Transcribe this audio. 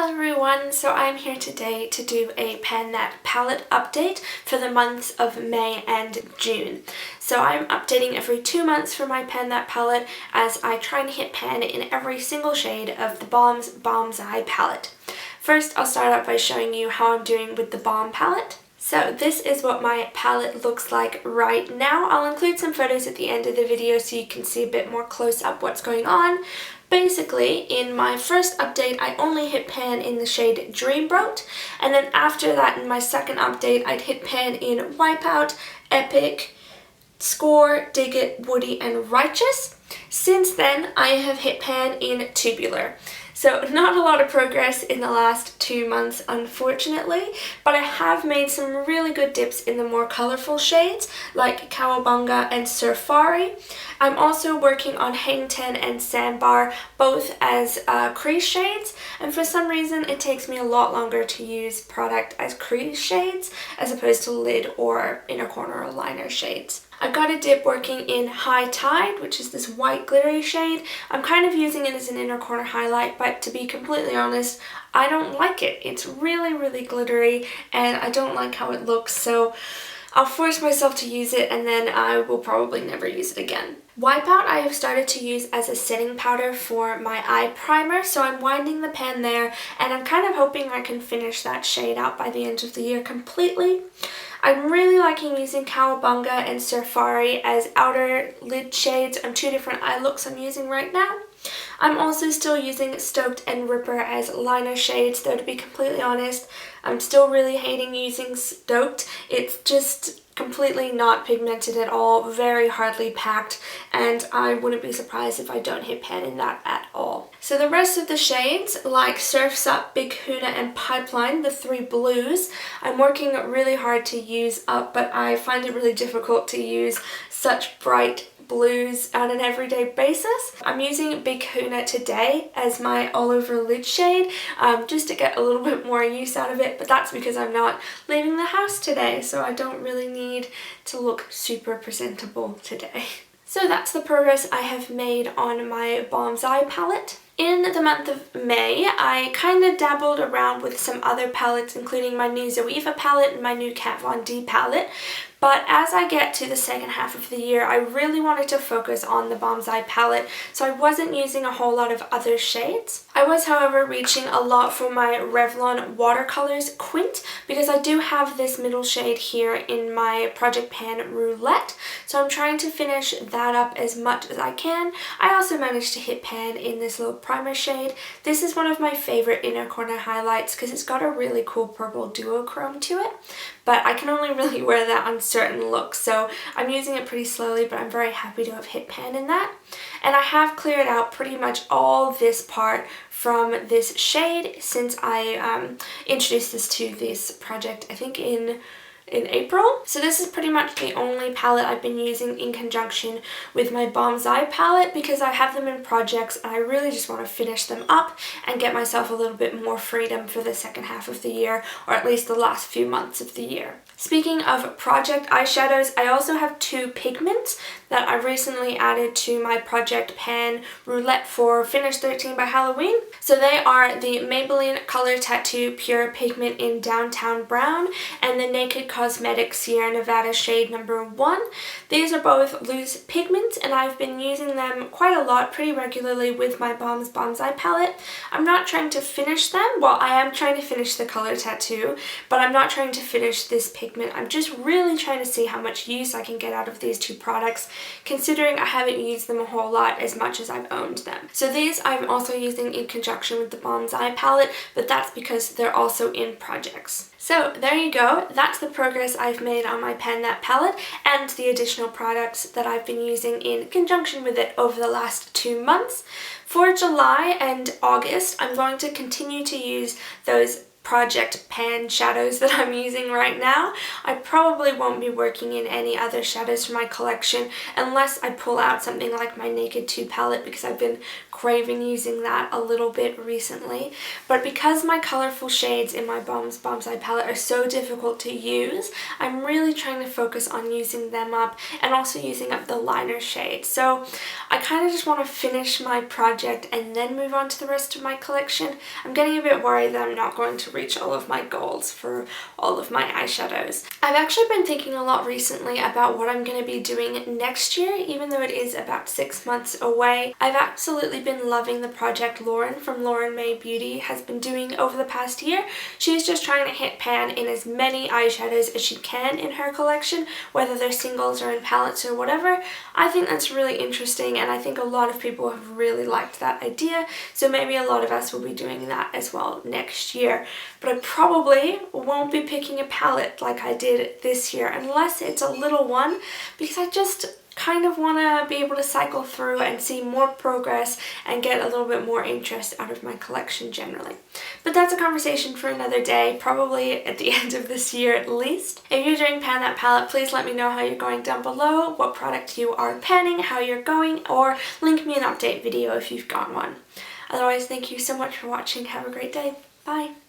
Hello everyone, so I'm here today to do a Pan That palette update for the months of May and June. So I'm updating every 2 months for my Pan That palette as I try and hit pan in every single shade of the Balm's Eye palette. First, I'll start out by showing you how I'm doing with the Balm palette. So this is what my palette looks like right now. I'll include some photos at the end of the video so you can see a bit more close up what's going on. Basically, in my first update, I only hit pan in the shade Dreamboat, and then after that, in my second update, I'd hit pan in Wipeout, Epic, Score, Dig It, Woody, and Righteous. Since then, I have hit pan in Tubular. So not a lot of progress in the last 2 months, unfortunately, but I have made some really good dips in the more colourful shades like Cowabunga and Surfari. I'm also working on Hang Ten and Sandbar, both as crease shades, and for some reason it takes me a lot longer to use product as crease shades as opposed to lid or inner corner or liner shades. I've got a dip working in High Tide, which is this white glittery shade. I'm kind of using it as an inner corner highlight, but to be completely honest, I don't like it. It's really, really glittery and I don't like how it looks, so I'll force myself to use it and then I will probably never use it again. Wipeout I have started to use as a setting powder for my eye primer, so I'm winding the pan there and I'm kind of hoping I can finish that shade out by the end of the year completely. I'm really liking using Cowabunga and Surfari as outer lid shades on 2 different eye looks I'm using right now. I'm also still using Stoked and Ripper as liner shades, though to be completely honest, I'm still really hating using Stoked. It's just completely not pigmented at all, very hardly packed, and I wouldn't be surprised if I don't hit pan in that at all. So the rest of the shades, like Surf's Up, Big Kahuna, and Pipeline, the 3 blues, I'm working really hard to use up, but I find it really difficult to use such bright blues on an everyday basis. I'm using Big Kahuna today as my all over lid shade just to get a little bit more use out of it, but that's because I'm not leaving the house today, so I don't really need to look super presentable today. So that's the progress I have made on my Balm's Eye palette. In the month of May, I kind of dabbled around with some other palettes, including my new Zoeva palette and my new Kat Von D palette. But as I get to the second half of the year, I really wanted to focus on the Balm's Eye palette, so I wasn't using a whole lot of other shades. I was, however, reaching a lot for my Revlon Watercolors Quint because I do have this middle shade here in my Project Pan Roulette, so I'm trying to finish that up as much as I can. I also managed to hit pan in this little primer shade. This is one of my favorite inner corner highlights because it's got a really cool purple duochrome to it, but I can only really wear that on certain looks, so I'm using it pretty slowly, but I'm very happy to have hit pan in that. And I have cleared out pretty much all this part from this shade since I introduced this to this project, I think in April. So this is pretty much the only palette I've been using in conjunction with my Balm's Eye palette because I have them in projects and I really just want to finish them up and get myself a little bit more freedom for the second half of the year, or at least the last few months of the year. Speaking of project eyeshadows, I also have 2 pigments that I recently added to my Project Pan Roulette for Finish 13 by Halloween. So they are the Maybelline Color Tattoo Pure Pigment in Downtown Brown and the Naked Cosmetics Sierra Nevada shade number 1. These are both loose pigments and I've been using them quite a lot, pretty regularly with my Balm's Eye palette. I'm not trying to finish them. Well, I am trying to finish the color tattoo, but I'm not trying to finish this pigment. I'm just really trying to see how much use I can get out of these 2 products, considering I haven't used them a whole lot as much as I've owned them. So these I'm also using in conjunction with the Balm's Eye palette, but that's because they're also in projects. So there you go, that's the progress I've made on my Pan That palette and the additional products that I've been using in conjunction with it over the last 2 months. For July and August, I'm going to continue to use those project pan shadows that I'm using right now. I probably won't be working in any other shadows for my collection unless I pull out something like my Naked 2 palette, because I've been craving using that a little bit recently. But because my colorful shades in my Balms Eye palette are so difficult to use, I'm really trying to focus on using them up and also using up the liner shades. So I kind of just want to finish my project and then move on to the rest of my collection. I'm getting a bit worried that I'm not going to reach all of my goals for all of my eyeshadows. I've actually been thinking a lot recently about what I'm going to be doing next year, even though it is about 6 months away. I've absolutely been loving the project Lauren from Lauren May Beauty has been doing over the past year. She's just trying to hit pan in as many eyeshadows as she can in her collection, whether they're singles or in palettes or whatever. I think that's really interesting, and I think a lot of people have really liked that idea, so maybe a lot of us will be doing that as well next year. But I probably won't be picking a palette like I did this year unless it's a little one, because I just kind of want to be able to cycle through and see more progress and get a little bit more interest out of my collection generally. But that's a conversation for another day, probably at the end of this year at least. If you're doing Pan That Palette, please let me know how you're going down below, what product you are panning, how you're going, or link me an update video if you've got one. Otherwise, thank you so much for watching. Have a great day. Bye!